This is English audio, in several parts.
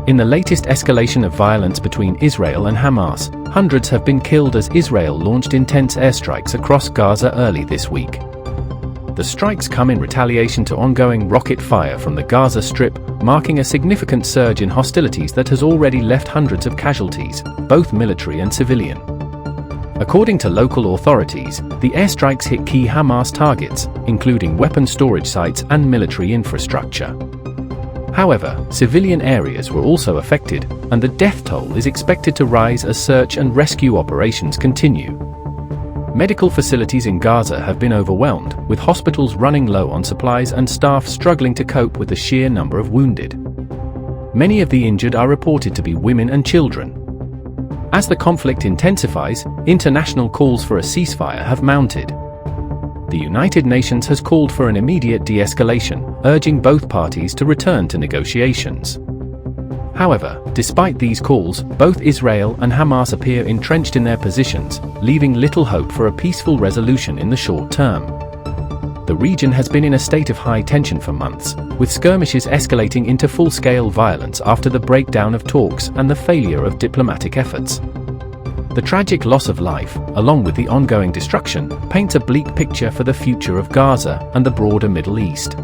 In the latest escalation of violence between Israel and Hamas, hundreds have been killed as Israel launched intense airstrikes across Gaza early this week. The strikes come in retaliation to ongoing rocket fire from the Gaza Strip, marking a significant surge in hostilities that has already left hundreds of casualties, both military and civilian. According to local authorities, the airstrikes hit key Hamas targets, including weapon storage sites and military infrastructure. However, civilian areas were also affected, and the death toll is expected to rise as search and rescue operations continue. Medical facilities in Gaza have been overwhelmed, with hospitals running low on supplies and staff struggling to cope with the sheer number of wounded. Many of the injured are reported to be women and children. As the conflict intensifies, international calls for a ceasefire have mounted. The United Nations has called for an immediate de-escalation, urging both parties to return to negotiations. However, despite these calls, both Israel and Hamas appear entrenched in their positions, leaving little hope for a peaceful resolution in the short term. The region has been in a state of high tension for months, with skirmishes escalating into full-scale violence after the breakdown of talks and the failure of diplomatic efforts. The tragic loss of life, along with the ongoing destruction, paints a bleak picture for the future of Gaza and the broader Middle East.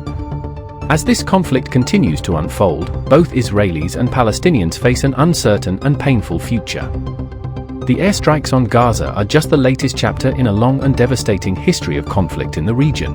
As this conflict continues to unfold, both Israelis and Palestinians face an uncertain and painful future. The airstrikes on Gaza are just the latest chapter in a long and devastating history of conflict in the region.